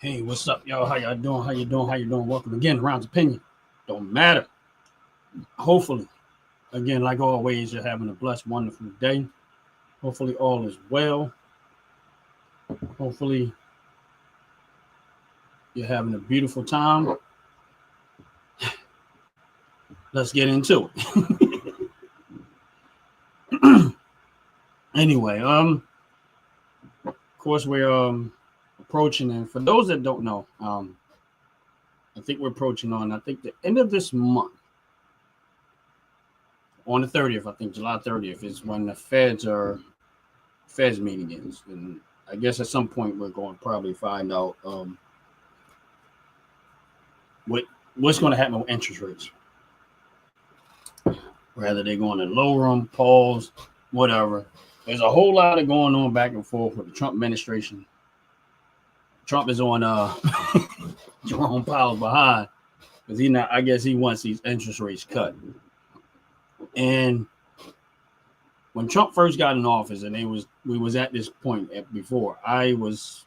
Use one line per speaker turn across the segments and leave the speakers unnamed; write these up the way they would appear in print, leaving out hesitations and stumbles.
Hey, what's up, y'all? How y'all doing? How you doing? How you doing? Welcome again to Round's Opinion. Don't matter. Hopefully, again, like always, you're having a blessed, wonderful day. Hopefully, all is well. Hopefully, you're having a beautiful time. Let's get into it. Anyway, of course, we're approaching, and for those that don't know, I think we're approaching on. I think the end of this month, on the 30th. I think July 30th is when the Feds meeting is, and I guess at some point we're going to probably find out what what's going to happen with interest rates. Whether they're going to lower them, pause, whatever. There's a whole lot of going on back and forth with the Trump administration. Trump is on Jerome Powell's behind because he not. I guess he wants these interest rates cut. And when Trump first got in office, and we was at this point before, I was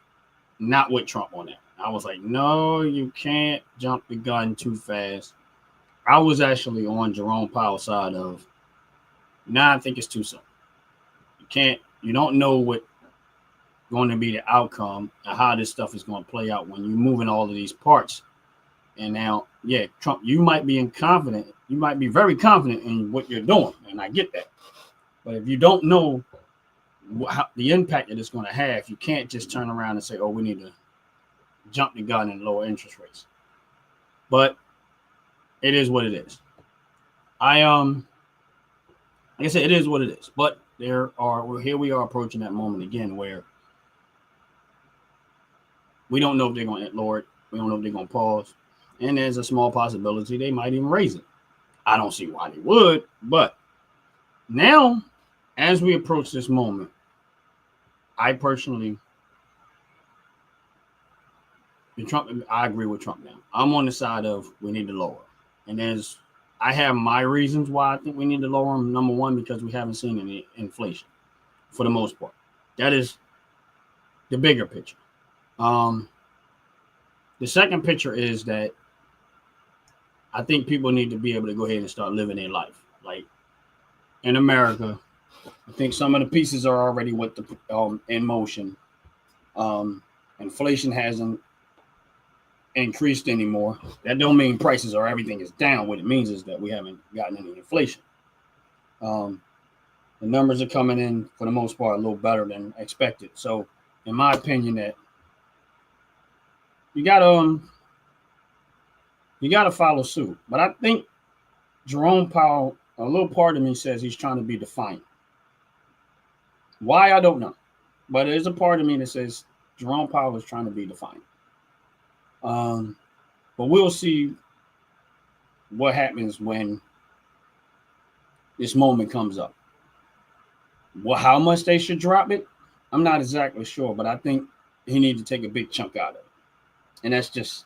not with Trump on that. I was like, no, you can't jump the gun too fast. I was actually on Jerome Powell's side of, I think it's too soon. You don't know what going to be the outcome and how this stuff is going to play out when you're moving all of these parts. And now, yeah, Trump, you might be very confident in what you're doing, and I get that. But if you don't know the impact that it's going to have, you can't just turn around and say, oh, we need to jump the gun and lower interest rates. But it is what it is. Like I said, it is what it is. But here we are approaching that moment again where we don't know if they're going to lower it. We don't know if they're going to pause. And there's a small possibility they might even raise it. I don't see why they would. But now, as we approach this moment, I personally, I agree with Trump now. I'm on the side of we need to lower. And I have my reasons why I think we need to lower them. Number one, because we haven't seen any inflation for the most part. That is the bigger picture. The second picture is that I think people need to be able to go ahead and start living their life. Like in America, I think some of the pieces are already in motion. Inflation hasn't increased anymore. That don't mean prices or everything is down. What it means is that we haven't gotten any inflation. The numbers are coming in for the most part a little better than expected. So, in my opinion, that you gotta follow suit. But I think Jerome Powell, a little part of me says he's trying to be defiant. Why, I don't know. But there's a part of me that says Jerome Powell is trying to be defiant. But we'll see what happens when this moment comes up. Well, how much they should drop it, I'm not exactly sure, but I think he needs to take a big chunk out of it. And that's just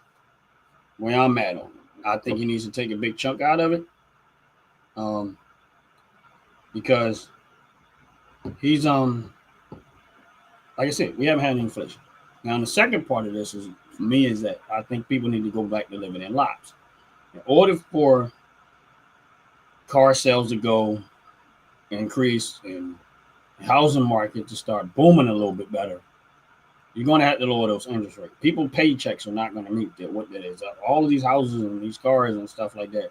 where I'm at on it. I think he needs to take a big chunk out of it. Because he's like I said, we haven't had any inflation. Now, the second part of this is for me is that I think people need to go back to living their lives. In order for car sales to go increase and housing market to start booming a little bit better, you're going to have to lower those interest rates. People paychecks are not going to meet what that is. All of these houses and these cars and stuff like that,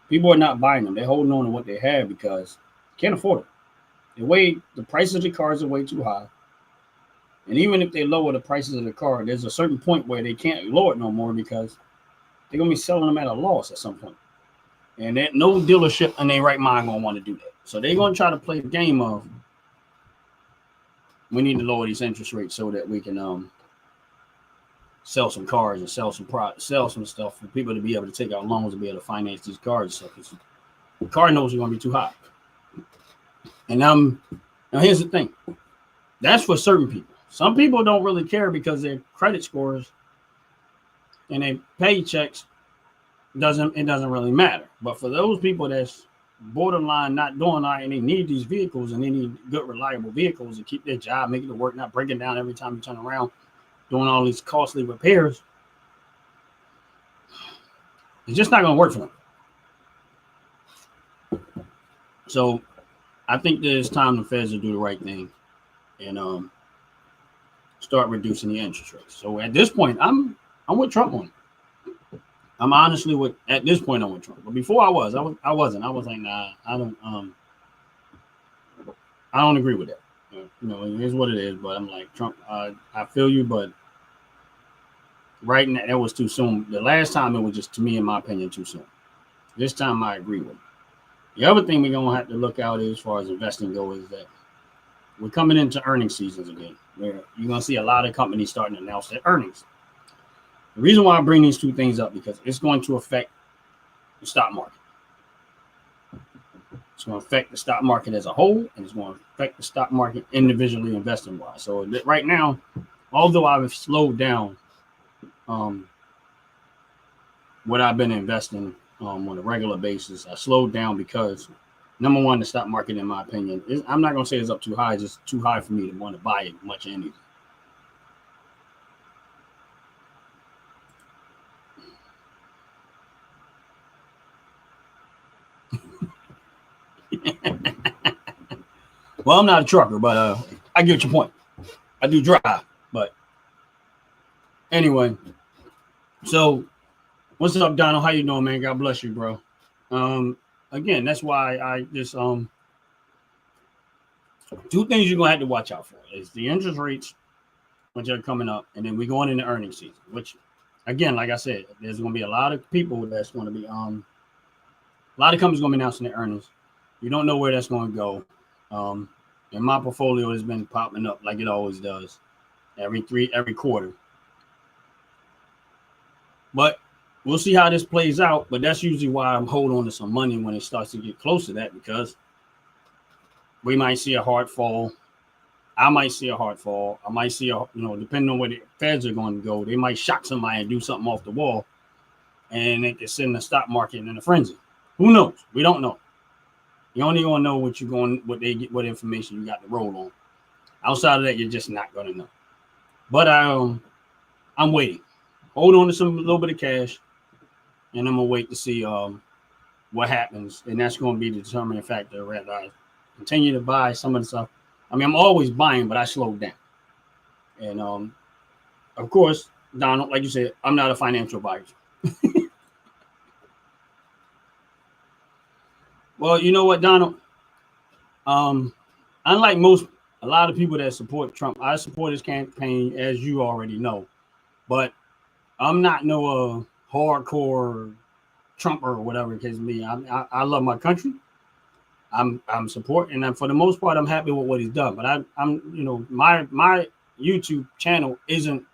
people are not buying them. They're holding on to what they have because they can't afford it. The prices of the cars are way too high. And even if they lower the prices of the car, there's a certain point where they can't lower it no more because they're going to be selling them at a loss at some point. And no dealership in their right mind going to want to do that. So they're going to try to play the game of, we need to lower these interest rates so that we can sell some cars and sell some stuff for people to be able to take out loans and be able to finance these cars and stuff. The car notes are going to be too high. And now here's the thing. That's for certain people. Some people don't really care because their credit scores and their paychecks doesn't really matter. But for those people that's borderline not doing right and they need these vehicles and they need good reliable vehicles to keep their job, making it work, not breaking down every time you turn around, doing all these costly repairs, it's just not going to work for them. So I think that it's time the Feds to do the right thing and start reducing the interest rates. So at this point, I'm with Trump on it. I'm honestly at this point I'm with Trump. But before I wasn't. I was like, nah, I don't agree with that. You know, it is what it is. But I'm like, Trump, I feel you, but right now that was too soon. The last time it was just, to me, in my opinion, too soon. This time I agree with it. The other thing we're gonna have to look out as far as investing goes is that we're coming into earnings seasons again, where you're gonna see a lot of companies starting to announce their earnings. The reason why I bring these two things up because it's going to affect the stock market. It's going to affect the stock market as a whole, and it's going to affect the stock market individually investing wise. So right now, although I've slowed down what I've been investing on a regular basis, I slowed down because, number one, the stock market, in my opinion, I'm not going to say it's up too high, it's just too high for me to want to buy it much anything. Well, I'm not a trucker, but I get your point. I do drive, but anyway. So, what's up, Donald? How you doing, man? God bless you, bro. Again, that's why I just two things you're gonna have to watch out for is the interest rates, which are coming up, and then we're going into earnings season. Which, again, like I said, there's gonna be a lot of people that's gonna be a lot of companies gonna be announcing their earnings. You don't know where that's gonna go. And my portfolio has been popping up like it always does, every quarter. But we'll see how this plays out. But that's usually why I'm holding on to some money when it starts to get close to that, because we might see a hard fall. I might see a hard fall. I might see depending on where the Feds are going to go, they might shock somebody and do something off the wall, and it can send the stock market in a frenzy. Who knows? We don't know. You only gonna know what information you got to roll on. Outside of that, you're just not gonna know. But I'm waiting. Hold on to a little bit of cash, and I'm gonna wait to see what happens, and that's gonna be the determining factor. Whether I continue to buy some of the stuff. I mean, I'm always buying, but I slowed down. And of course, Donald, like you said, I'm not a financial advisor. Well, you know what, Donald? Unlike a lot of people that support Trump, I support his campaign, as you already know. But I'm not no hardcore Trumper or whatever it is. Me, I love my country. I'm supporting, and for the most part, I'm happy with what he's done. But I'm my YouTube channel isn't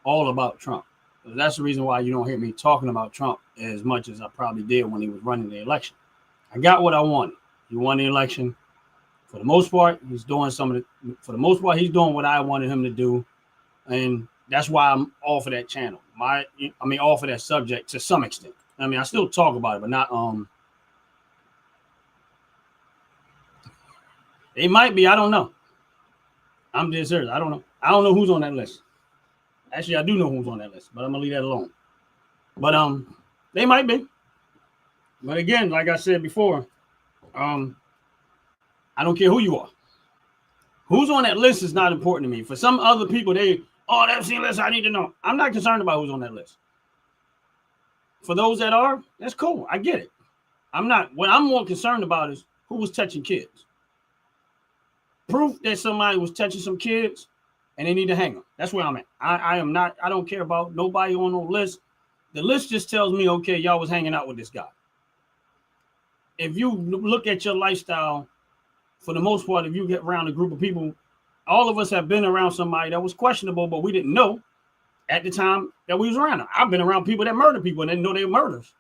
all about Trump. That's the reason why you don't hear me talking about Trump as much as I probably did when he was running the election. I got what I wanted. He won the election. For the most part, he's doing he's doing what I wanted him to do. And that's why I'm off of that channel. Off of that subject to some extent. I mean, I still talk about it, but not It might be, I don't know. I'm just serious. I don't know. I don't know who's on that list. Actually, I do know who's on that list, but I'm gonna leave that alone. But they might be. But again, like I said before, I don't care who you are. Who's on that list is not important to me. For some other people, that's the list I need to know. I'm not concerned about who's on that list. For those that are, that's cool. I get it. What I'm more concerned about is who was touching kids. Proof that somebody was touching some kids and they need to hang them. That's where I'm at. I don't care about nobody on no list. The list just tells me, okay, y'all was hanging out with this guy. If you look at your lifestyle, for the most part, if you get around a group of people, all of us have been around somebody that was questionable, but we didn't know at the time that we was around them. I've been around people that murder people and didn't know they were murderers.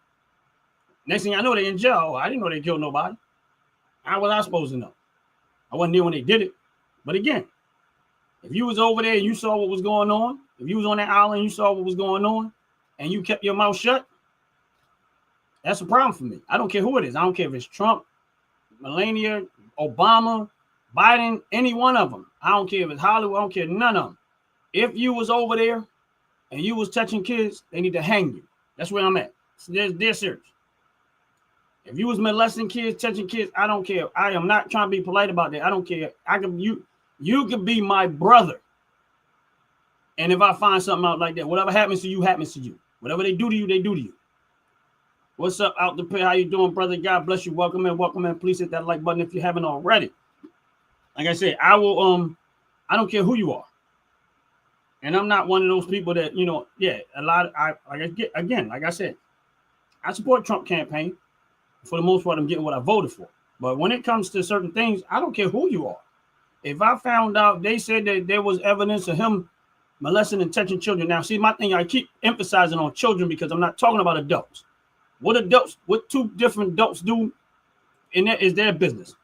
Next thing I know, they're in jail. I didn't know they killed nobody. How was I supposed to know? I wasn't there when they did it. But again, if you was over there and you saw what was going on, if you was on that island and you saw what was going on, and you kept your mouth shut, that's a problem for me. I don't care who it is. I don't care if it's Trump, Melania, Obama, Biden, any one of them. I don't care if it's Hollywood. I don't care, none of them. If you was over there and you was touching kids, they need to hang you. That's where I'm at. They're serious. If you was molesting kids, touching kids, I don't care. I am not trying to be polite about that. I don't care. You could be my brother. And if I find something out like that, whatever happens to you, happens to you. Whatever they do to you, they do to you. What's up, out the pay? How you doing, brother? God bless you. Welcome in. Please hit that like button if you haven't already. Like I said, I don't care who you are. And I'm not one of those people that, like I said, I support Trump campaign. For the most part, I'm getting what I voted for. But when it comes to certain things, I don't care who you are. If I found out they said that there was evidence of him molesting and touching children. Now, see, my thing, I keep emphasizing on children because I'm not talking about adults. What two different adults do in that is their business.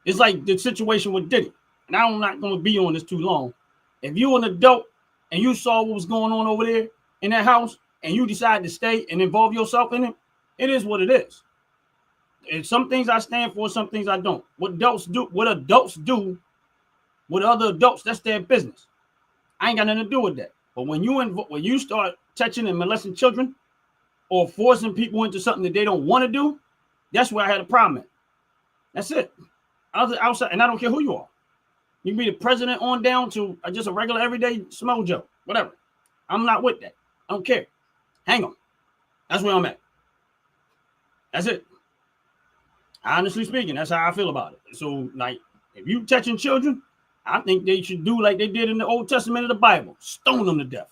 It's like the situation with Diddy. And I'm not going to be on this too long. If you're an adult and you saw what was going on over there in that house and you decide to stay and involve yourself in it, it is what it is. And some things I stand for, some things I don't. What adults do with other adults, that's their business. I ain't got nothing to do with that. But when you start touching and molesting children or forcing people into something that they don't want to do, that's where I had a problem at. That's it. Outside, and I don't care who you are. You can be the president on down to just a regular everyday Smojo, whatever. I'm not with that. I don't care. Hang on. That's where I'm at. That's it. Honestly speaking, that's how I feel about it. So, like, if you touching children, I think they should do like they did in the Old Testament of the Bible. Stone them to death.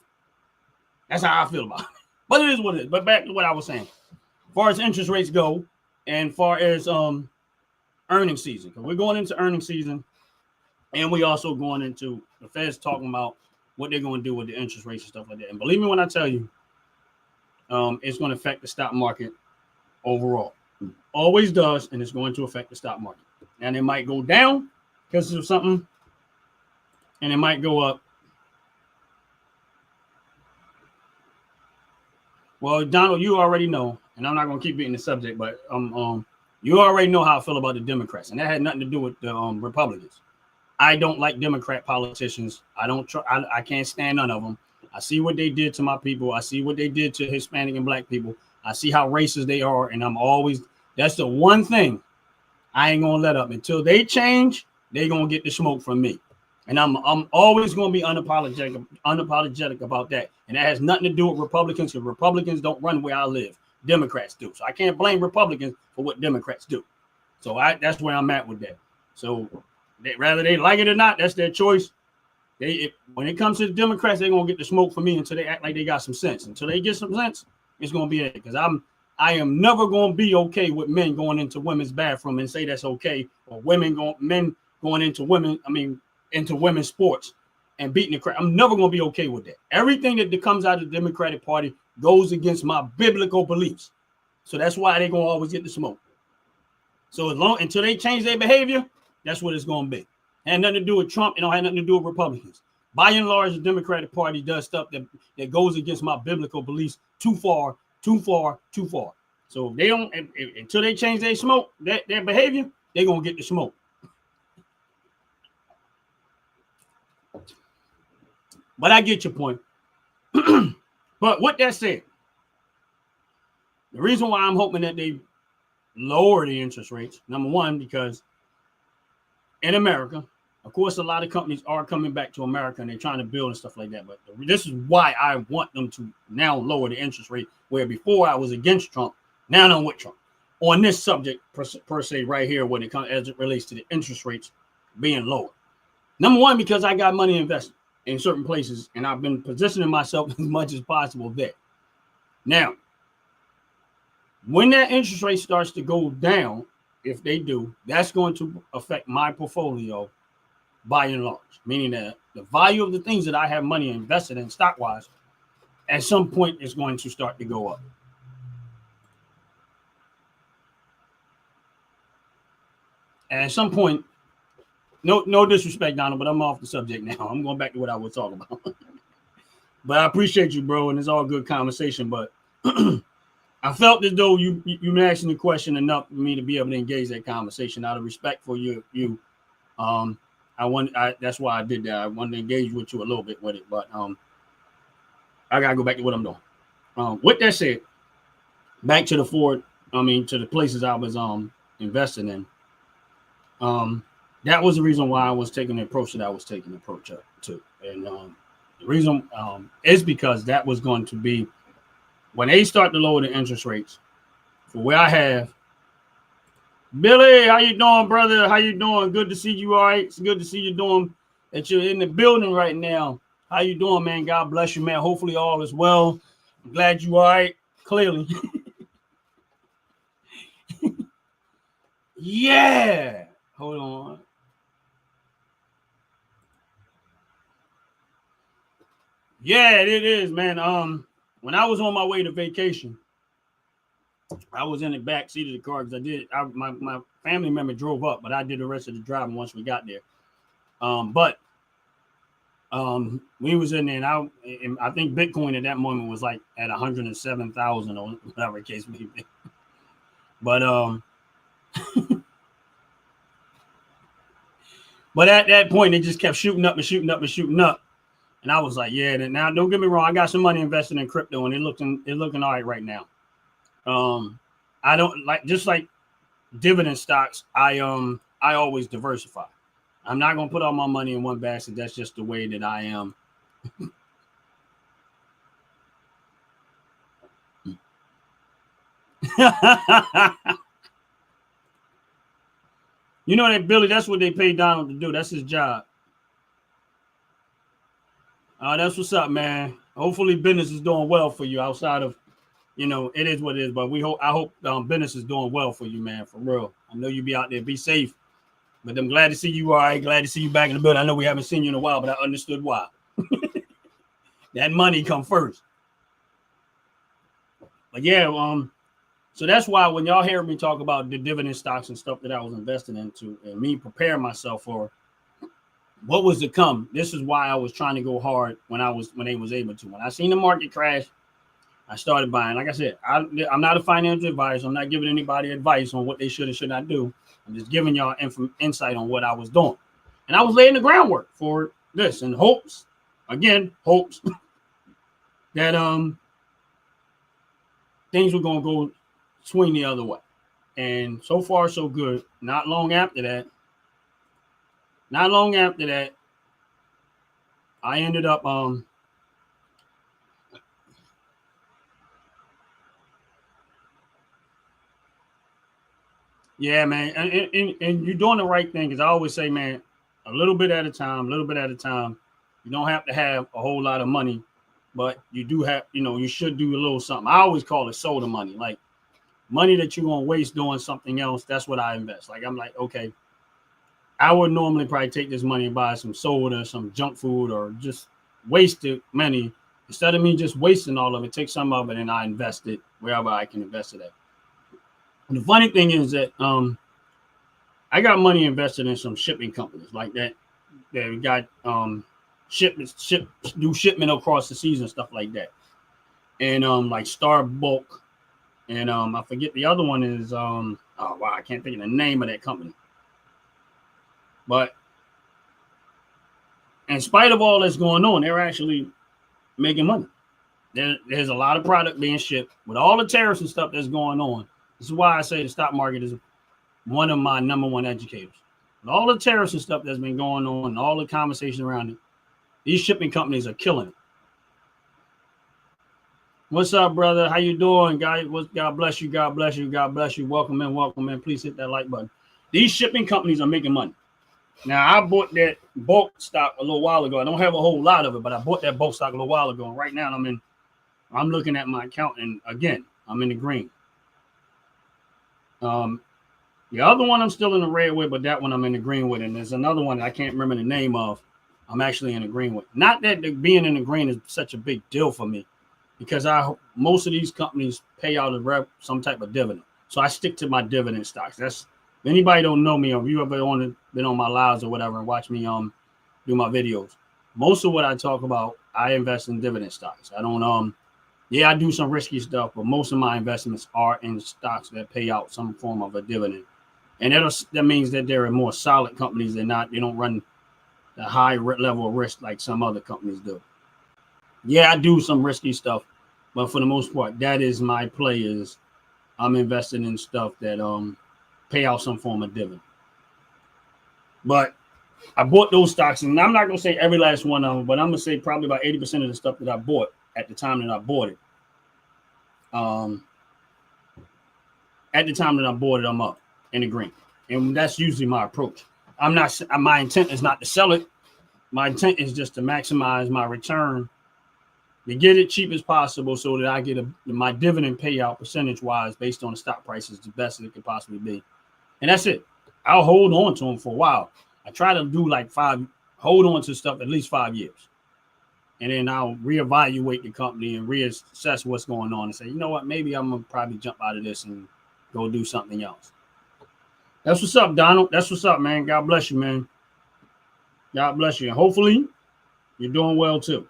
That's how I feel about it. But it is what it is. But back to what I was saying. As far as interest rates go, and far as earnings season, because we're going into earnings season, and we also going into the Fed's talking about what they're going to do with the interest rates and stuff like that. And believe me when I tell you, it's going to affect the stock market overall. Always does, and it's going to affect the stock market. And it might go down because of something, and it might go up. Well, Donald, you already know, and I'm not going to keep beating the subject, but you already know how I feel about the Democrats, and that had nothing to do with the Republicans. I don't like Democrat politicians. I can't stand none of them. I see what they did to my people. I see what they did to Hispanic and Black people. I see how racist they are, and that's the one thing I ain't gonna let up. Until they change, they gonna get the smoke from me. And I'm always gonna be unapologetic about that. And that has nothing to do with Republicans, because Republicans don't run where I live. Democrats do. So I can't blame Republicans for what Democrats do. So that's where I'm at with that. So whether they like it or not, that's their choice. When it comes to the Democrats, they're gonna get the smoke from me until they act like they got some sense. Until they get some sense, it's gonna be it. Because I am never gonna be okay with men going into women's bathroom and say that's okay, or men going into women's sports and beating the crap. I'm never gonna be okay with that. Everything that comes out of the Democratic Party goes against my biblical beliefs. So that's why they're gonna always get the smoke. So until they change their behavior, that's what it's gonna be. And nothing to do with Trump, it don't have nothing to do with Republicans. By and large, the Democratic Party does stuff that goes against my biblical beliefs too far. So if they don't, until they change their behavior, they're gonna get the smoke. But I get your point. But with that said, the reason why I'm hoping that they lower the interest rates, number one, because in America, of course, a lot of companies are coming back to America and they're trying to build and stuff like that. But this is why I want them to now lower the interest rate, where before I was against Trump, now I'm with Trump on this subject per se right here when it comes as it relates to the interest rates being lower. Number one, because I got money invested in certain places and I've been positioning myself as much as possible there. Now, when that interest rate starts to go down, if they do, that's going to affect my portfolio by and large, meaning that the value of the things that I have money invested in stock-wise, at some point is going to start to go up. And at some point, no disrespect, Donald, but I'm off the subject now. I'm going back to what I was talking about. But I appreciate you, bro, and it's all good conversation. But I felt as though you been asking the question enough for me to be able to engage that conversation out of respect for you. I that's why I did that. I wanted to engage with you a little bit with it, but I gotta go back to what I'm doing. With that said, back to to the places I was investing in. That was the reason why I was taking the approach that I was taking the approach to. And the reason is because that was going to be when they start to lower the interest rates for where I have. Billy, how you doing, brother? How you doing? Good to see you. All right. It's good to see you doing that you're in the building right now. How you doing, man? God bless you, man. Hopefully all is well. I'm glad you all right. Clearly. Yeah. Hold on. Yeah, it is, man. When I was on my way to vacation, I was in the back seat of the car because my family member drove up, but I did the rest of the driving once we got there. But we was in there, and I think Bitcoin at that moment was like at 107,000 or whatever the case may be. But but at that point, it just kept shooting up and shooting up and shooting up. And I was like, yeah, now don't get me wrong, I got some money invested in crypto, and it's looking all right now. I don't just like dividend stocks. I always diversify. I'm not gonna put all my money in one basket. That's just the way that I am. You know that, Billy, that's what they paid Donald to do. That's his job. That's what's up, man. Hopefully business is doing well for you outside of, it is what it is. But I hope business is doing well for you, man, for real. I know you be out there, be safe. But I'm glad to see you all right. Glad to see you back in the building. I know we haven't seen you in a while, but I understood why. That money come first. But yeah, so that's why when y'all hear me talk about the dividend stocks and stuff that I was investing into and me preparing myself for what was to come, this is why I was trying to go hard when they was able to. When I seen the market crash, I started buying. Like I said, I'm not a financial advisor. I'm not giving anybody advice on what they should and should not do. I'm just giving y'all insight on what I was doing. And I was laying the groundwork for this in hopes that things were going to go swing the other way. And so far, so good. Not long after that, I ended up yeah, man. And you're doing the right thing, because I always say, man, a little bit at a time. You don't have to have a whole lot of money, but you do have, you should do a little something. I always call it soda money, like money that you're going to waste doing something else. That's what I invest. Like, I'm like, okay, I would normally probably take this money and buy some soda, some junk food, or just waste the money. Instead of me just wasting all of it, take some of it and I invest it wherever I can invest it at. And the funny thing is that I got money invested in some shipping companies like that. That got shipment across the seas and stuff like that. And like Star Bulk, and I forget the other one is I can't think of the name of that company. But in spite of all that's going on, they're actually making money. There's a lot of product being shipped with all the tariffs and stuff that's going on. This is why I say the stock market is one of my number one educators. With all the tariffs and stuff that's been going on and all the conversation around it, these shipping companies are killing it. What's up, brother? How you doing, guys? God bless you. God bless you. God bless you. Welcome in. Please hit that like button. These shipping companies are making money. Now, I bought that bulk stock a little while ago. I don't have a whole lot of it, but I bought that bulk stock a little while ago. And right now, I'm looking at my account, and again, I'm in the green. The other one I'm still in the red with, but that one I'm in the green with. And there's another one I can't remember the name of. I'm actually in the green with. Not that being in the green is such a big deal for me, because most of these companies pay out some type of dividend. So I stick to my dividend stocks. If anybody don't know me, or if you ever been on my lives or whatever and watch me do my videos, most of what I talk about, I invest in dividend stocks. I don't I do some risky stuff, but most of my investments are in stocks that pay out some form of a dividend. And that means that there are more solid companies. They don't run the high level of risk like some other companies do. Yeah, I do some risky stuff, but for the most part, that is my play. Is I'm investing in stuff that pay out some form of dividend. But I bought those stocks, and I'm not gonna say every last one of them, but I'm gonna say probably about 80% of the stuff that I bought at the time that I bought it. At the time that I bought it, I'm up in the green, and that's usually my approach. I'm not. My intent is not to sell it. My intent is just to maximize my return, to get it cheap as possible, so that I get my dividend payout percentage wise based on the stock prices the best that it could possibly be, and that's it. I'll hold on to them for a while. I try to do like hold on to stuff at least 5 years. And then I'll reevaluate the company and reassess what's going on and say, you know what, maybe I'm going to probably jump out of this and go do something else. That's what's up, Donald. That's what's up, man. God bless you, man. God bless you. And hopefully you're doing well too.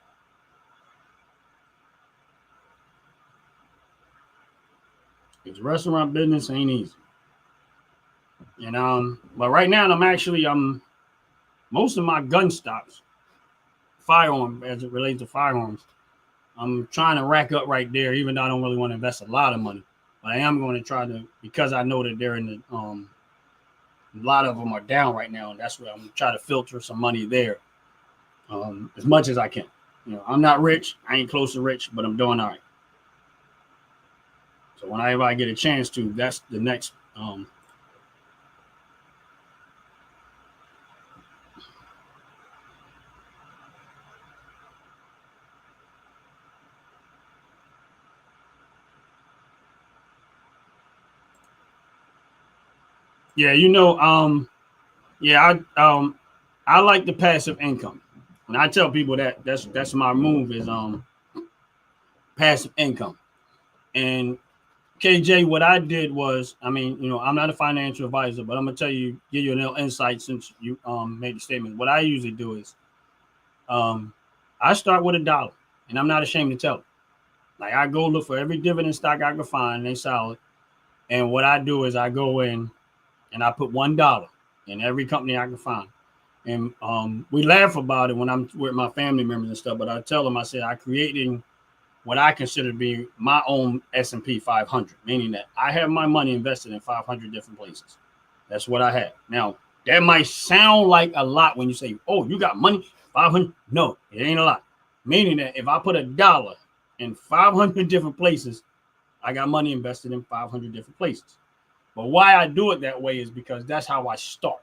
Because restaurant business ain't easy. And but right now I'm most of my gun stocks, firearm as it relates to firearms, I'm trying to rack up right there, even though I don't really want to invest a lot of money. But I am going to try to, because I know that they're in the a lot of them are down right now, and that's where I'm going to try to filter some money there as much as I can. You know, I'm not rich, I ain't close to rich, but I'm doing all right. So whenever I get a chance to, that's the next. Yeah, I like the passive income, and I tell people that that's my move is passive income. And KJ, what I did was, I mean, I'm not a financial advisor, but I'm gonna give you a little insight since you made the statement. What I usually do is, I start with $1, and I'm not ashamed to tell it. Like I go look for every dividend stock I can find, they solid. And what I do is I go in and I put $1 in every company I can find. And we laugh about it when I'm with my family members and stuff. But I tell them, I say, I creating what I consider to be my own S&P 500, meaning that I have my money invested in 500 different places. That's what I have. Now, that might sound like a lot when you say, oh, you got money, 500. No, it ain't a lot. Meaning that if I put $1 in 500 different places, I got money invested in 500 different places. But why I do it that way is because that's how I start.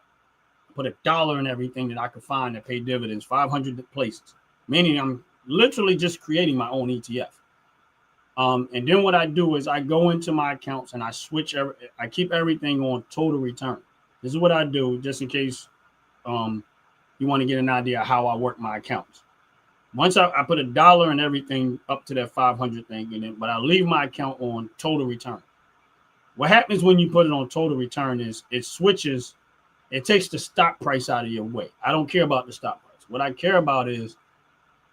Put $1 in everything that I could find that pay dividends, 500 places, meaning I'm literally just creating my own ETF. And then what I do is I go into my accounts and I I keep everything on total return. This is what I do just in case you want to get an idea of how I work my accounts. Once I put $1 in everything up to that 500 thing in it, but I leave my account on total return. What happens when you put it on total return is it takes the stock price out of your way. I don't care about the stock price. What I care about is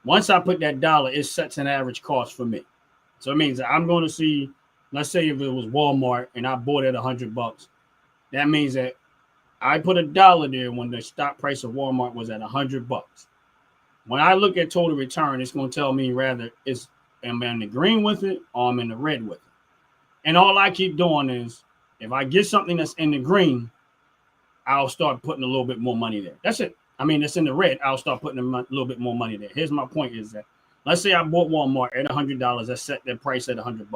once I put that $1, it sets an average cost for me. So it means that I'm going to see, let's say if it was Walmart and I bought it at $100, that means that I put $1 there when the stock price of Walmart was at $100. When I look at total return, it's going to tell me rather am I in the green with it or I'm in the red with it. And all I keep doing is if I get something that's in the green, I'll start putting a little bit more money there. That's it. I mean, it's in the red. I'll start putting a little bit more money there. Here's my point is that let's say I bought Walmart at $100. I set that price at $100.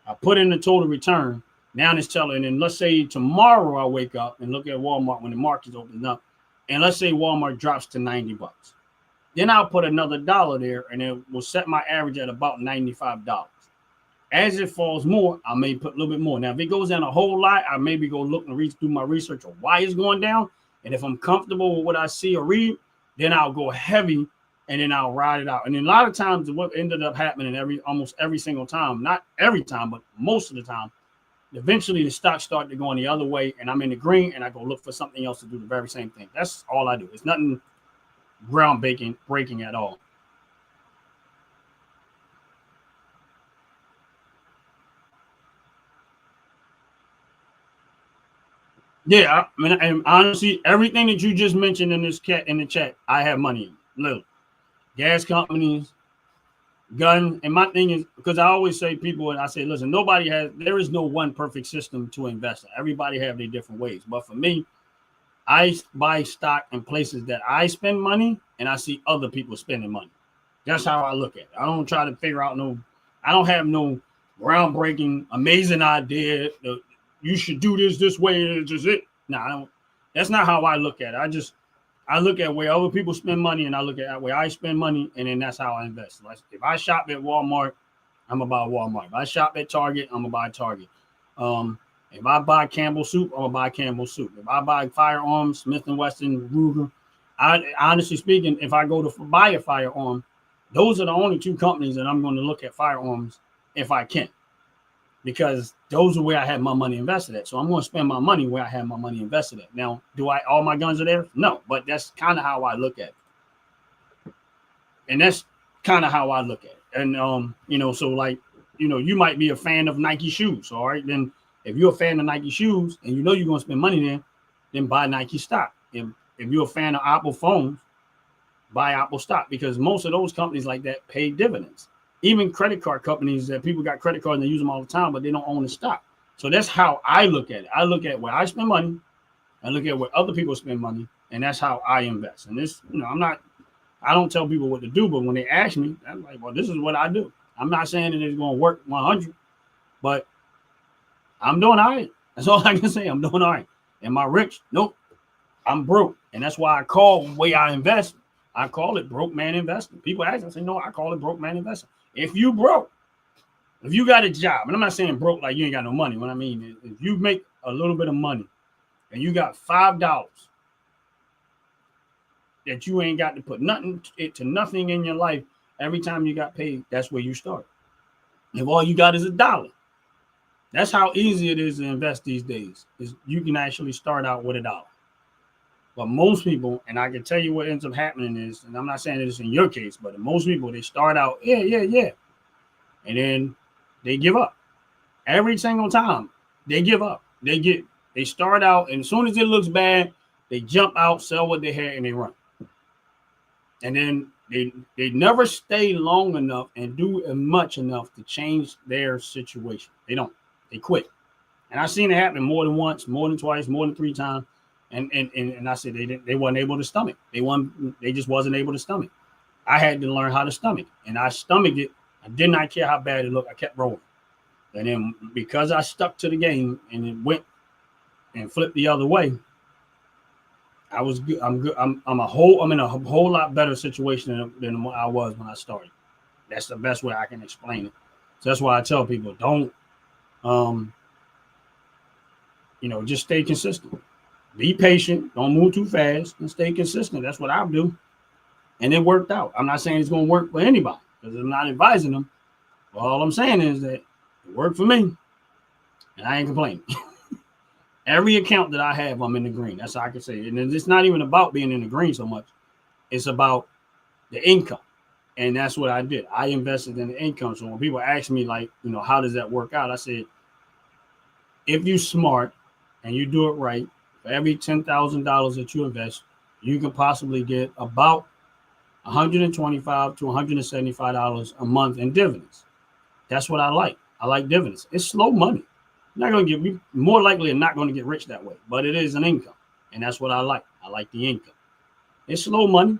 I put in the total return. Now it's telling, and let's say tomorrow I wake up and look at Walmart when the market opens up, and let's say Walmart drops to $90. Then I'll put another $1 there, and it will set my average at about $95. As it falls more, I may put a little bit more. Now, if it goes down a whole lot, I maybe go look and do my research on why it's going down. And if I'm comfortable with what I see or read, then I'll go heavy and then I'll ride it out. And then a lot of times what ended up happening almost every single time, not every time, but most of the time, eventually the stock started to go on the other way and I'm in the green and I go look for something else to do the very same thing. That's all I do. It's nothing breaking at all. Yeah, I mean, and honestly, everything that you just mentioned in the chat, I have money in. Little gas companies, gun, and my thing is because I always say people, and I say, listen, there is no one perfect system to invest in. Everybody have their different ways, but for me, I buy stock in places that I spend money, and I see other people spending money. That's how I look at it. I don't try to figure out I don't have no groundbreaking, amazing idea. You should do this way. It's just it. No, I don't. That's not how I look at it. I look at where other people spend money, and I look at where I spend money, and then that's how I invest. Like if I shop at Walmart, I'm gonna buy Walmart. If I shop at Target, I'm gonna buy Target. If I buy Campbell Soup, I'm gonna buy Campbell Soup. If I buy firearms, Smith and Wesson, Ruger, I honestly speaking, if I go to buy a firearm, those are the only two companies that I'm going to look at firearms if I can, because those are where I have my money invested at. So I'm going to spend my money where I have my money invested at. Now, all my guns are there? No, but that's kind of how I look at it. And that's kind of how I look at it. And, so like, you might be a fan of Nike shoes. All right. Then if you're a fan of Nike shoes and you're going to spend money there, then buy Nike stock. If you're a fan of Apple phones, buy Apple stock, because most of those companies like that pay dividends. Even credit card companies that people got credit cards and they use them all the time, but they don't own the stock. So that's how I look at it. I look at where I spend money, I look at where other people spend money, and that's how I invest. And this, I don't tell people what to do, but when they ask me, I'm like, well, this is what I do. I'm not saying that it's going to work 100, but I'm doing all right. That's all I can say. I'm doing all right. Am I rich? Nope. I'm broke. And that's why I call the way I invest, I call it broke man investing. People ask, I say, no, I call it broke man investing. If you broke, if you got a job, and I'm not saying broke like you ain't got no money. What I mean is if you make a little bit of money and you got $5 that you ain't got to put nothing in your life every time you got paid, that's where you start. If all you got is $1, that's how easy it is to invest these days. Is you can actually start out with $1. But most people, and I can tell you what ends up happening is, and I'm not saying it's in your case, but most people, they start out, yeah. And then they give up. Every single time they give up. They start out, and as soon as it looks bad, they jump out, sell what they had, and they run. And then they never stay long enough and do much enough to change their situation. They don't. They quit. And I've seen it happen more than once, more than twice, more than 3 times. And I said they weren't able to stomach. They just wasn't able to stomach. I had to learn how to stomach, and I stomached it. I did not care how bad it looked. I kept rolling. And then because I stuck to the game and it went and flipped the other way, I was good. I'm good. I'm in a whole lot better situation than I was when I started. That's the best way I can explain it. So that's why I tell people don't just stay consistent. Be patient. Don't move too fast and stay consistent. That's what I do. And it worked out. I'm not saying it's going to work for anybody because I'm not advising them. But all I'm saying is that it worked for me. And I ain't complaining. Every account that I have, I'm in the green. That's how I can say it. And it's not even about being in the green so much. It's about the income. And that's what I did. I invested in the income. So when people ask me, like, how does that work out? I said, if you're smart and you do it right, for every $10,000 that you invest, you can possibly get about $125 to $175 a month in dividends. That's what I like. I like dividends. It's slow money. You're not going to get me, more likely than not going to get rich that way, but it is an income. And that's what I like. I like the income. It's slow money.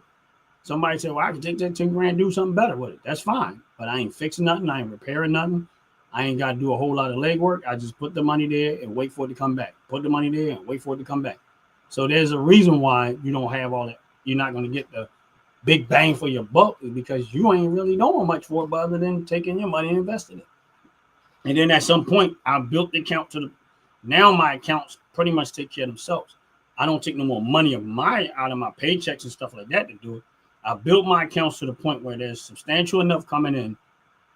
Somebody said, well, I can take that 10 grand, do something better with it. That's fine. But I ain't fixing nothing. I ain't repairing nothing. I ain't got to do a whole lot of legwork. I just put the money there and wait for it to come back. Put the money there and wait for it to come back. So there's a reason why you don't have all that. You're not going to get the big bang for your buck, is because you ain't really doing much for it other than taking your money and investing it. And then at some point, I built the account now my accounts pretty much take care of themselves. I don't take no more money out of my paychecks and stuff like that to do it. I built my accounts to the point where there's substantial enough coming in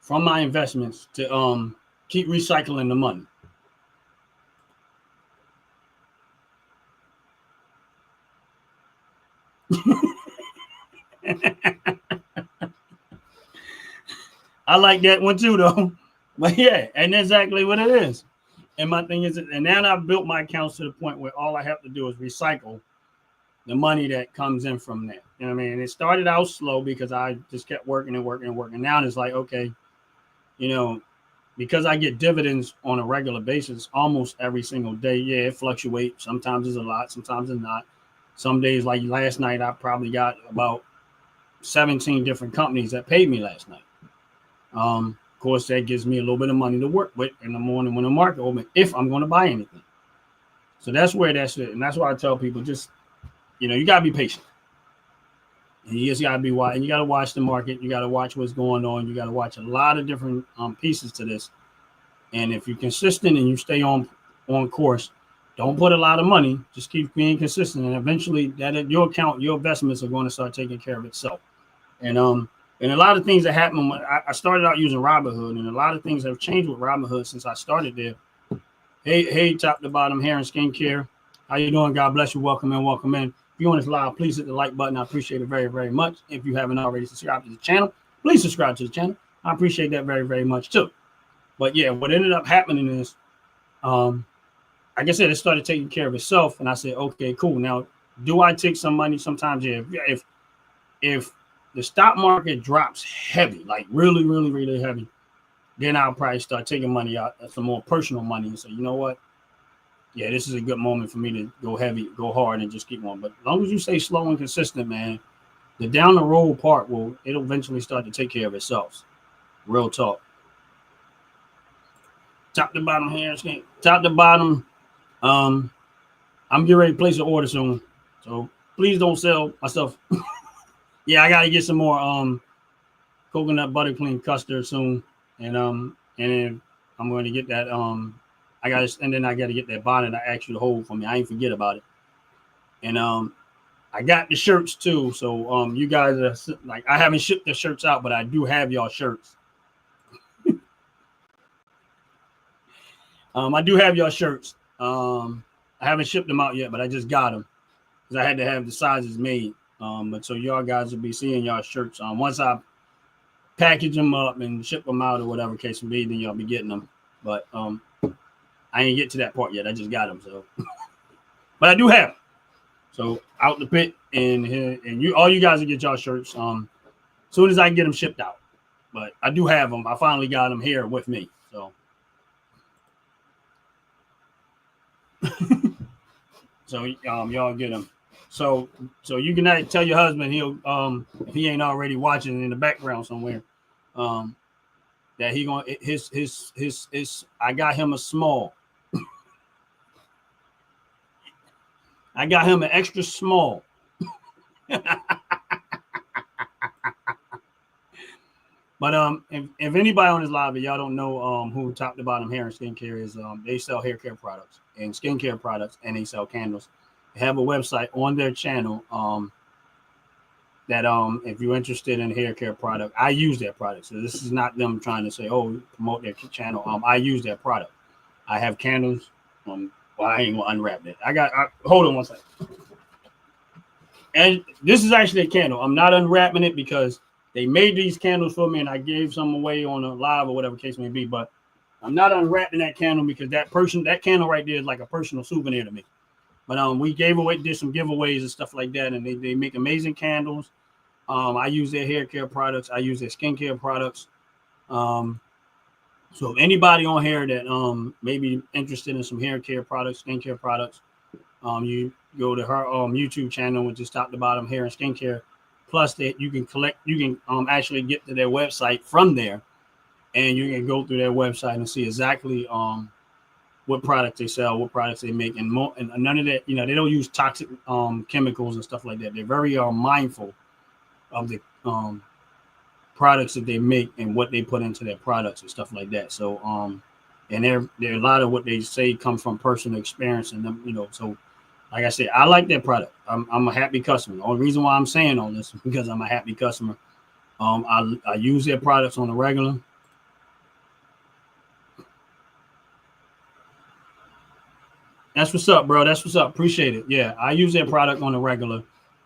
from my investments to keep recycling the money. I like that one too, though. But yeah, and exactly what it is. And my thing is, and now I've built my accounts to the point where all I have to do is recycle the money that comes in from there. You know what I mean? And it started out slow because I just kept working and working and working. Now it's like, okay, you know, because I get dividends on a regular basis almost every single day. Yeah, it fluctuates. Sometimes it's a lot, sometimes it's not. Some days, like last night, I probably got about 17 different companies that paid me last night. Of course, that gives me a little bit of money to work with in the morning when the market opens, if I'm going to buy anything. So that's where that's it. And that's why I tell people, just, you know, you got to be patient. And you just got to be watching. You got to watch the market. You got to watch what's going on. You got to watch a lot of different pieces to this. And if you're consistent and you stay on course, don't put a lot of money. Just keep being consistent, and eventually, that your account, your investments are going to start taking care of itself. And a lot of things that happened when I started out using Robinhood, and a lot of things have changed with Robinhood since I started there. Hey, top to bottom, hair and skincare. How you doing? God bless you. Welcome in, welcome in. If you're on this live, please hit the like button. I appreciate it very, very much. If you haven't already subscribed to the channel, please subscribe to the channel. I appreciate that very, very much too. But yeah, what ended up happening is, like I said, it started taking care of itself, and I said, okay, cool. Now, do I take some money? Sometimes, yeah. If the stock market drops heavy, like really, really, really heavy, then I'll probably start taking money out, some more personal money, and say, you know what? Yeah, this is a good moment for me to go heavy, go hard, and just keep on. But as long as you stay slow and consistent, man, the down the road part it'll eventually start to take care of itself. Real talk. Top to bottom here, top to bottom. I'm getting ready to place an order soon, so please don't sell my stuff. Yeah, I gotta get some more coconut buttercream custard soon, and then I'm going to get that I gotta get that bonnet I asked you to hold for me. I ain't forget about it, and I got the shirts too. So you guys are like, I haven't shipped the shirts out, but I do have y'all shirts. I do have y'all shirts. I haven't shipped them out yet, but I just got them because I had to have the sizes made. But so y'all guys will be seeing y'all shirts. Once I package them up and ship them out or whatever case may be, then y'all be getting them. But I ain't get to that part yet. I just got them. So, but I do have them. So out the pit, and you, all you guys will get y'all shirts. Soon as I can get them shipped out. But I do have them. I finally got them here with me. So. So y'all get them. So you can tell your husband, he'll if he ain't already watching in the background somewhere, that he gonna his I got him a small. I got him an extra small. But if anybody on this live, y'all don't know who Top to Bottom Hair and Skincare is, they sell hair care products and skincare products, and they sell candles. They have a website on their channel that if you're interested in hair care product, I use their product. So this is not them trying to say, oh, promote their channel. I use their product. I have candles. Well, I ain't gonna unwrap it. Hold on one second. And this is actually a candle. I'm not unwrapping it because they made these candles for me, and I gave some away on a live or whatever case may be. But I'm not unwrapping that candle because that candle right there is like a personal souvenir to me. But we did some giveaways and stuff like that, and they make amazing candles. I use their hair care products. I use their skincare products. So if anybody on here that may be interested in some hair care products, skincare products, you go to her YouTube channel, which is Top to Bottom Hair and Skincare. Plus that you can actually get to their website from there, and you can go through their website and see exactly what products they sell, what products they make, and none of that. They don't use toxic chemicals and stuff like that. They're very mindful of the products that they make and what they put into their products and stuff like that. So and they're a lot of what they say come from personal experience, and them, so. Like I said, I like that product. I'm a happy customer. The only reason why I'm saying all this is because I'm a happy customer. I use their products on the regular. That's what's up, bro. That's what's up. Appreciate it. Yeah, I use their product on the regular.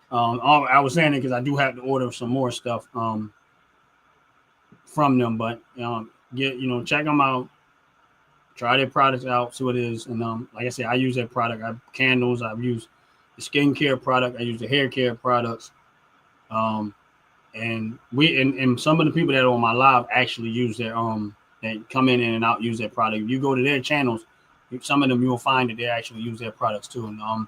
I was saying it because I do have to order some more stuff from them, but check them out. Try their products out, see what it is. And like I said, I use that product. I have candles. I've used the skincare product. I use the hair care products. And some of the people that are on my live actually use their that come in and out use their product. If you go to their channels, some of them you'll find that they actually use their products too. And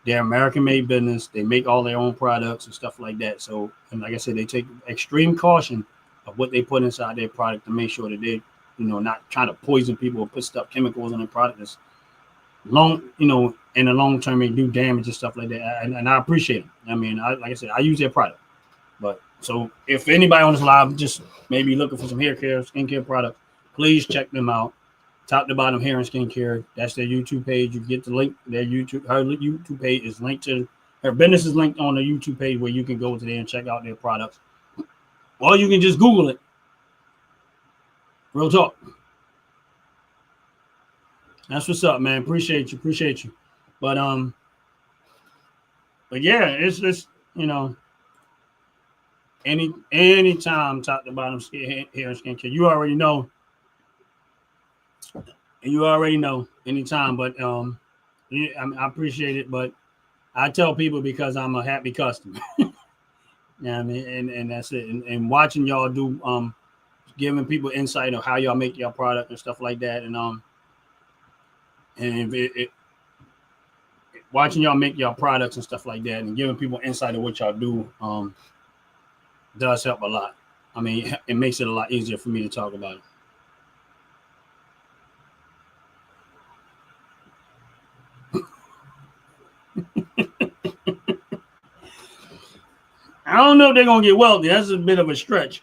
they're American made business. They make all their own products and stuff like that. So, and like I said, they take extreme caution of what they put inside their product to make sure that they, not trying to poison people or put stuff, chemicals in their product that's long, in the long term, they do damage and stuff like that. And I appreciate it. I mean, like I said, I use their product. But so if anybody on this live just maybe looking for some hair care, skincare products, please check them out. Top to bottom hair and skincare. That's their YouTube page. You get the link. Her YouTube page is linked to her business is linked on the YouTube page where you can go to there and check out their products. Or you can just Google it. Real talk. That's what's up, man. Appreciate you. But yeah, it's just anytime top to bottom hair and skincare. You already know. And you already know anytime, but I appreciate it. But I tell people because I'm a happy customer. Yeah, I mean, and that's it. And watching y'all do giving people insight of how y'all make your product and stuff like that, and watching y'all make your products and stuff like that, and giving people insight of what y'all do does help a lot. I mean, it makes it a lot easier for me to talk about it. I don't know if they're gonna get wealthy. That's a bit of a stretch.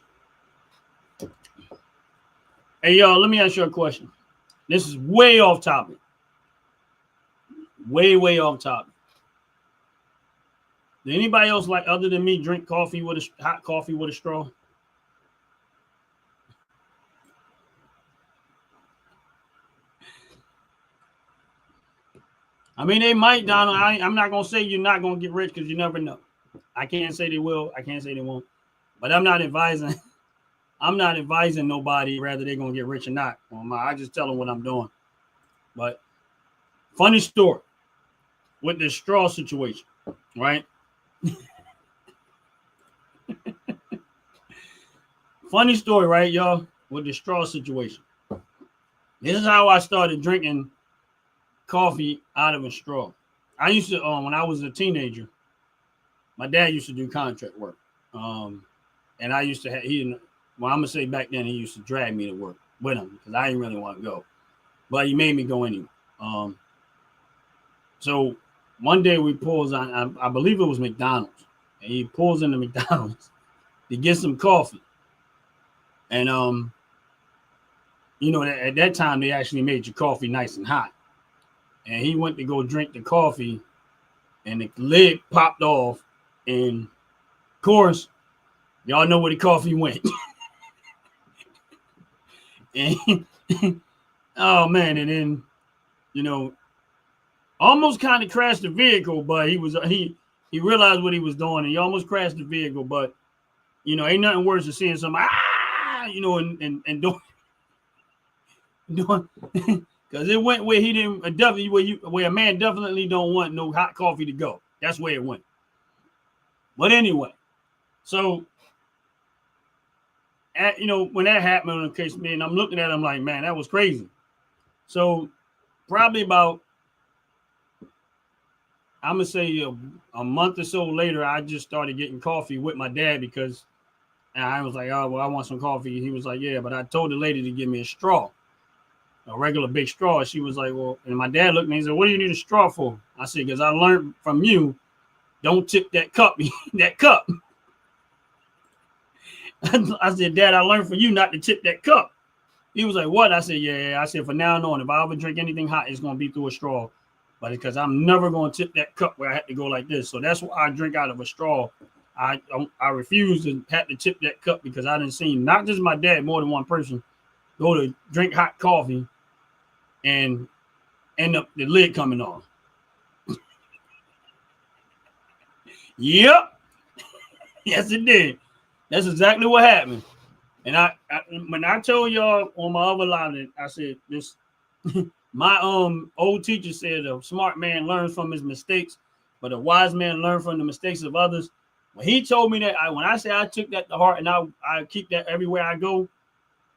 Hey, y'all, let me ask you a question. This is way off topic. Way off topic. Does anybody else, like other than me, drink coffee with hot coffee with a straw? I mean, they might, Donald. I'm not gonna say you're not gonna get rich because you never know. I can't say they will. I can't say they won't. But I'm not advising. I'm not advising nobody whether they're gonna get rich or not. I just tell them what I'm doing. But funny story with the straw situation, right? Funny story, right, y'all? With the straw situation. This is how I started drinking coffee out of a straw. I used to, when I was a teenager, my dad used to do contract work. And I used to have, I'm going to say back then, he used to drag me to work with him because I didn't really want to go. But he made me go anyway. So one day we pulls on, I believe it was McDonald's. And he pulls into McDonald's to get some coffee. And, at that time, they actually made your coffee nice and hot. And he went to go drink the coffee, and the lid popped off. And, of course, y'all know where the coffee went. And, oh, man. And then, almost kind of crashed the vehicle, but he realized what he was doing, and he almost crashed the vehicle. But, ain't nothing worse than seeing somebody, and doing because it went where he didn't definitely where a man definitely don't want no hot coffee to go. That's where it went. But anyway, so when that happened, in case me, and I'm looking at him like, man, that was crazy. So probably about, I'm gonna say a month or so later, I just started getting coffee with my dad because I was like, oh well, I want some coffee. He was like, yeah, but I told the lady to give me a straw. A regular big straw. She was like, well, and my dad looked at me and said, what do you need a straw for? I said, because I learned from you, don't tip that cup. That cup. I said, Dad, I learned from you not to tip that cup. He was like, what? I said, yeah. I said, for now on, if I ever drink anything hot, it's going to be through a straw. But because I'm never going to tip that cup where I had to go like this. So that's why I drink out of a straw. I refuse to have to tip that cup because I didn't see not just my dad, more than one person go to drink hot coffee and end up the lid coming off. Yep. Yes, it did. That's exactly what happened. And I when I told y'all on my other line, I said this, my old teacher said a smart man learns from his mistakes, but a wise man learns from the mistakes of others. When he told me that, when I say I took that to heart and I keep that everywhere I go,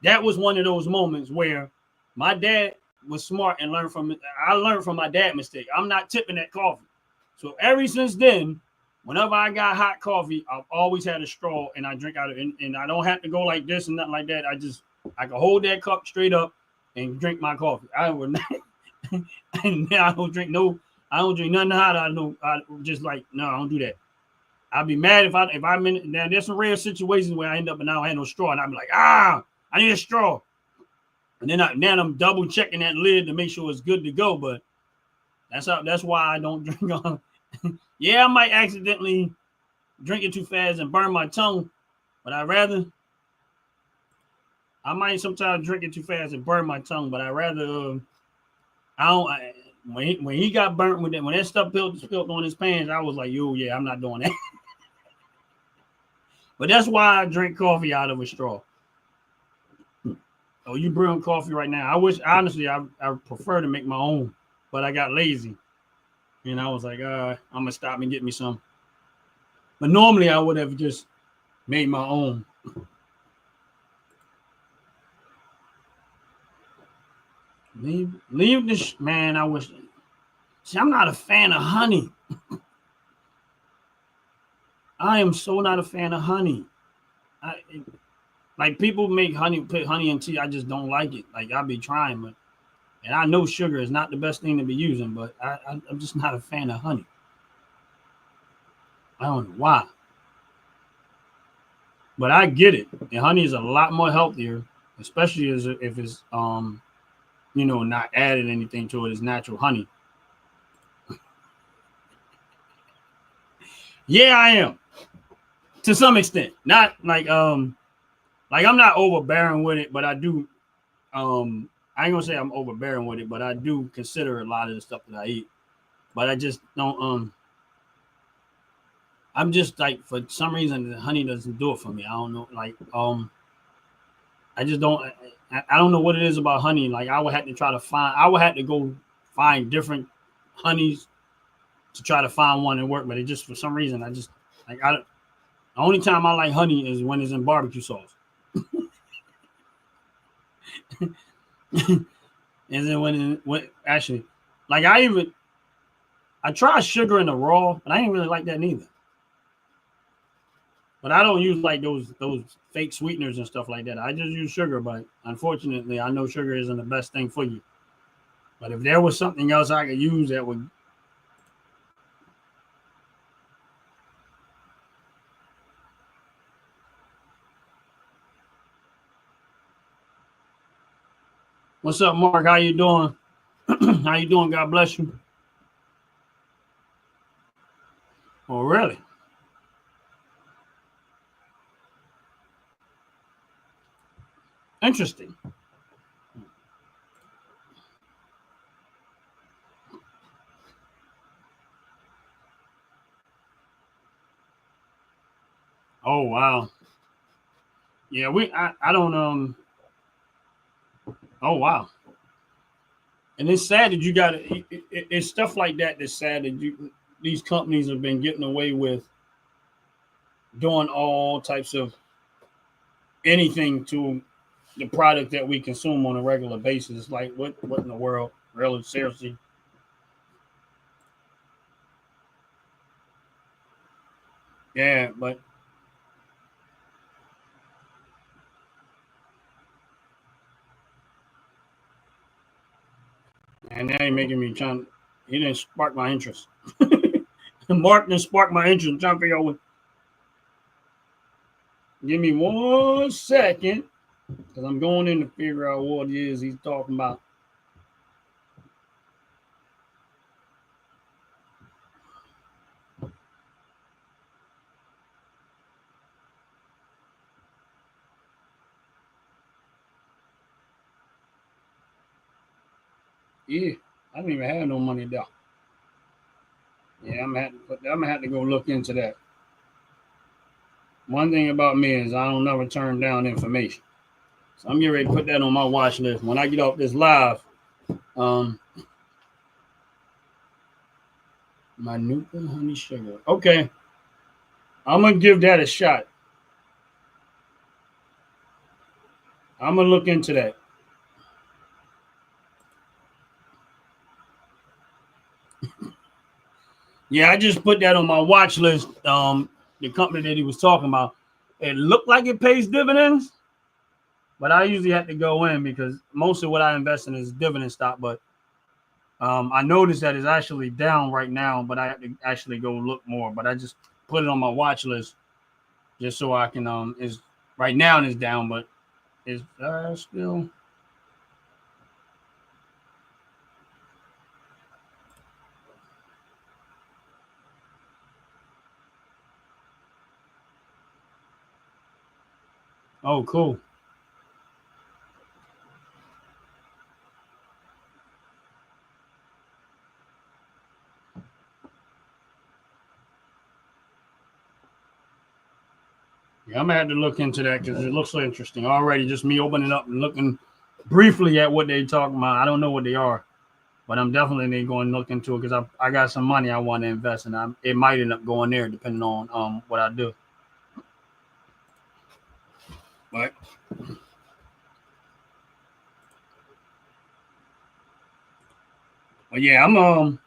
that was one of those moments where my dad was smart and learned from it. I learned from my dad's mistake. I'm not tipping that coffee. So ever since then, whenever I got hot coffee, I've always had a straw and I drink out of it. And I don't have to go like this and nothing like that. I can hold that cup straight up and drink my coffee. I would not, and I don't drink nothing hot. I just like, no, I don't do that. I'd be mad if I'm in. Now there's some rare situations where I end up and I don't have no straw, and I'd be like, I need a straw. And then I'm double checking that lid to make sure it's good to go. But that's why I don't drink on. Yeah, I might accidentally drink it too fast and burn my tongue, but I might sometimes drink it too fast and burn my tongue, but I rather when he got burnt with it, when that stuff spilled on his pants, I was like, yo, yeah, I'm not doing that. But that's why I drink coffee out of a straw. Oh, you brewing coffee right now? I wish, honestly, I prefer to make my own, but I got lazy. And I was like, I'm going to stop and get me some. But normally I would have just made my own. Leave this, man, I wish. See, I'm not a fan of honey. I am so not a fan of honey. Like people put honey in tea. I just don't like it. Like I'll be trying, but and I know sugar is not the best thing to be using, but I'm just not a fan of honey. I don't know why, but I get it. And honey is a lot more healthier, especially if it's not added anything to it. It's natural honey. Yeah, I am to some extent. Not like I'm not overbearing with it, but I do. I ain't gonna say I'm overbearing with it, but I do consider a lot of the stuff that I eat. But I just don't. I'm just like for some reason the honey doesn't do it for me. I don't know. Like I just don't. I don't know what it is about honey. Like I would have to go find different honeys to try to find one that work. But it just for some reason I just like the only time I like honey is when it's in barbecue sauce. And then when actually, like I tried sugar in the raw, but I didn't really like that neither. But I don't use like those fake sweeteners and stuff like that. I just use sugar, but unfortunately, I know sugar isn't the best thing for you. But if there was something else I could use that would. What's up, Mark? How you doing? How you doing? God bless you. Oh, really? Interesting. Oh, wow. Yeah, I don't Oh, wow. And it's sad that you got it's stuff like that that's sad that these companies have been getting away with doing all types of anything to the product that we consume on a regular basis. Like what in the world? Really, seriously? Yeah, but and now you're making me trying. He didn't spark my interest. Mark didn't spark my interest. I'm trying to figure out what. Give me 1 second, because I'm going in to figure out what it is he's talking about. Yeah, I don't even have no money there. Yeah, I'm gonna have to go look into that. One thing about me is I don't never turn down information. So I'm getting ready to put that on my watch list. When I get off this live, Manuka honey sugar. Okay, I'm gonna give that a shot. I'm gonna look into that. Yeah, I just put that on my watch list. The company that he was talking about, it looked like it pays dividends, but I usually have to go in because most of what I invest in is dividend stock. But I noticed that it's actually down right now, but I have to actually go look more. But I just put it on my watch list just so I can. Is right now it's down, but it's still. Oh, cool. Yeah, I'm gonna have to look into that because it looks so interesting already. Just me opening up and looking briefly at what they talking about. I don't know what they are, but I'm definitely going to look into it because I got some money I want to invest in. It might end up going there depending on what I do. But yeah, I'm man,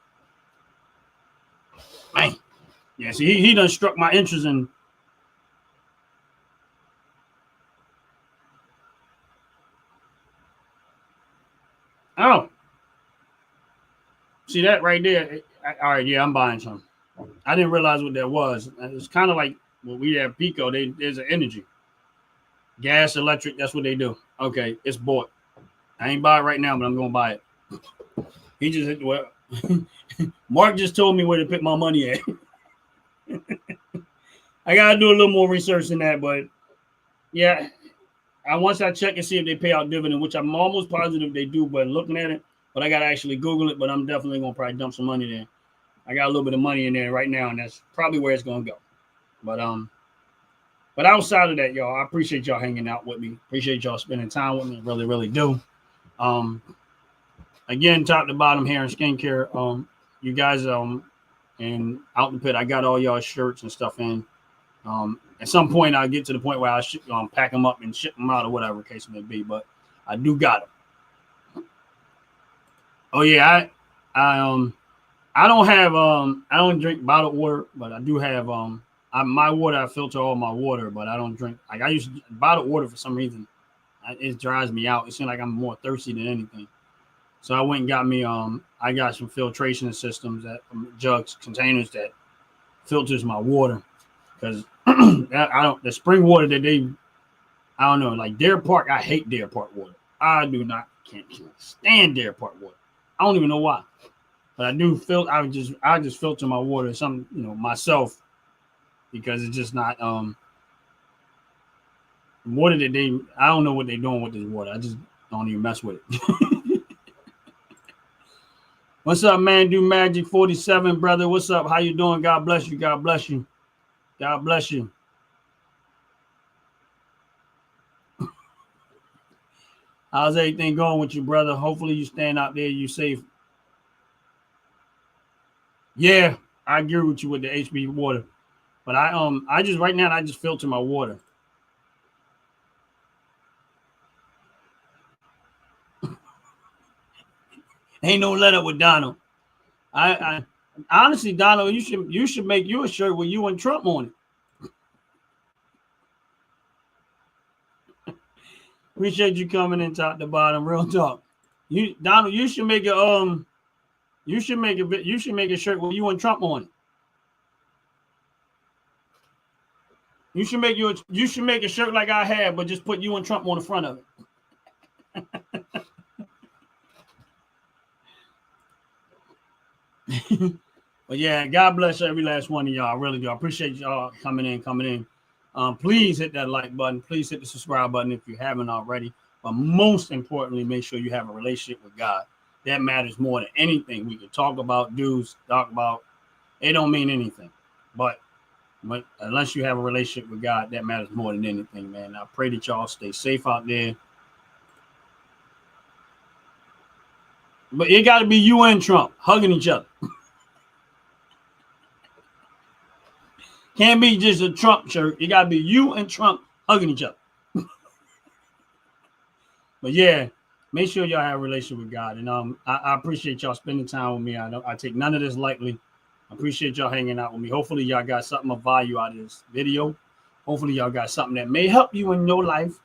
yeah. See, he done struck my interest in. Oh, see that right there. All right, yeah, I'm buying some. I didn't realize what that was. It's kind of like when we have Pico. There's an energy, gas, electric. That's what they do. Okay, it's bought. I ain't buy it right now, but I'm gonna buy it. He just hit the well. Mark just told me where to put my money at. I gotta do a little more research than that, but yeah, once I check and see if they pay out dividend, which I'm almost positive they do, but looking at it, but I gotta actually Google it. But I'm definitely gonna probably dump some money there. I got a little bit of money in there right now, and that's probably where it's gonna go. But but outside of that, y'all, I appreciate y'all hanging out with me. Appreciate y'all spending time with me. Really, really do. Um, again, top to bottom hair and skincare. You guys, and out the pit, I got all y'all shirts and stuff in. At some point, I'll get to the point where I should pack them up and ship them out or whatever the case may be. But I do got them. Oh yeah, I don't have I don't drink bottled water, but I do have my water. I filter all my water, but I don't drink. Like I used to, bottled water for some reason. It drives me out. It seems like I'm more thirsty than anything. So I went and got me I got some filtration systems that jugs containers that filters my water because I don't the spring water that they I don't know like Deer Park. I hate Deer Park water. I do not can't stand Deer Park water. I don't even know why. But I do feel I just filter my water some myself because it's just not water that they I don't know what they're doing with this water. I just don't even mess with it. What's up, man? Do Magic 47, brother. What's up? How you doing? God bless you. God bless you. God bless you. How's everything going with you, brother? Hopefully you staying out there, you safe. Yeah, I agree with you with the HB water. But I just right now I just filter my water. Ain't no let up with Donald. I honestly, Donald, you should make you a shirt with you and Trump on it. Appreciate you coming in top to bottom. Real talk. You Donald, you should make a shirt with you and Trump on it. You should make a shirt like I have, but just put you and Trump on the front of it. But yeah, God bless every last one of y'all. I really do. I appreciate y'all coming in. Please hit that like button. Please hit the subscribe button if you haven't already. But most importantly, make sure you have a relationship with God. That matters more than anything. We can talk about dudes, talk about it don't mean anything. But unless you have a relationship with God, that matters more than anything, man. I pray that y'all stay safe out there. But it got to be you and Trump hugging each other. Can't be just a Trump shirt. It got to be you and Trump hugging each other. But yeah, make sure y'all have a relationship with God. And I appreciate y'all spending time with me. I take none of this lightly. I appreciate y'all hanging out with me. Hopefully y'all got something of value out of this video. Hopefully y'all got something that may help you in your life.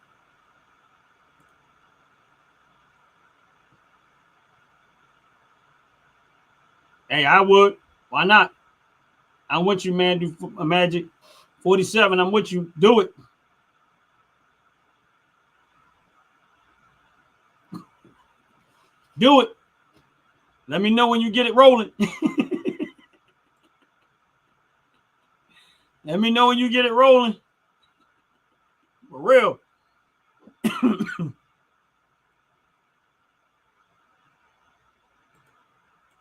Hey, I would. Why not? I'm with you, man. Do Magic 47. I'm with you. Do it. Do it. Let me know when you get it rolling. Let me know when you get it rolling. For real.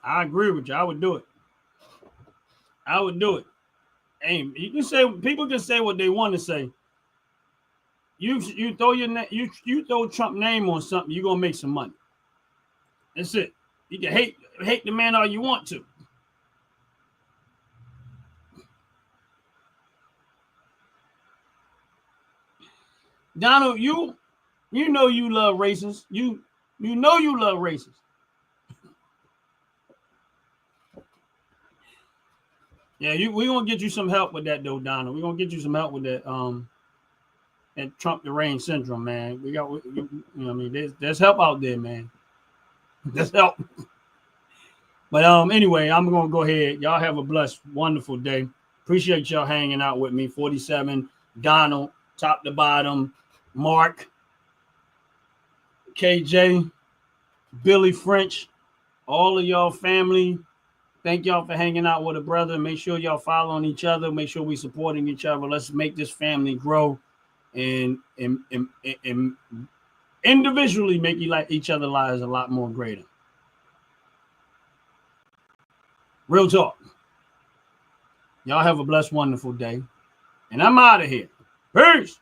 I agree with you. I would do it. I would do it. Hey, you can say, people can say what they want to say. You throw your you throw Trump name on something, you're gonna make some money. That's it. You can hate the man all you want to. Donald, you know you love racists. You know you love racists. Yeah, we're gonna get you some help with that though, Donald. We're gonna get you some help with that and Trump deranged syndrome, man. We got, you know, what I mean, there's help out there, man. There's help. But anyway, I'm gonna go ahead. Y'all have a blessed, wonderful day. Appreciate y'all hanging out with me. 47, Donald, top to bottom, Mark, KJ, Billy French, all of y'all family. Thank y'all for hanging out with a brother. Make sure y'all following each other. Make sure we supporting each other. Let's make this family grow and individually make each other lives a lot more greater. Real talk. Y'all have a blessed, wonderful day. And I'm out of here. Peace.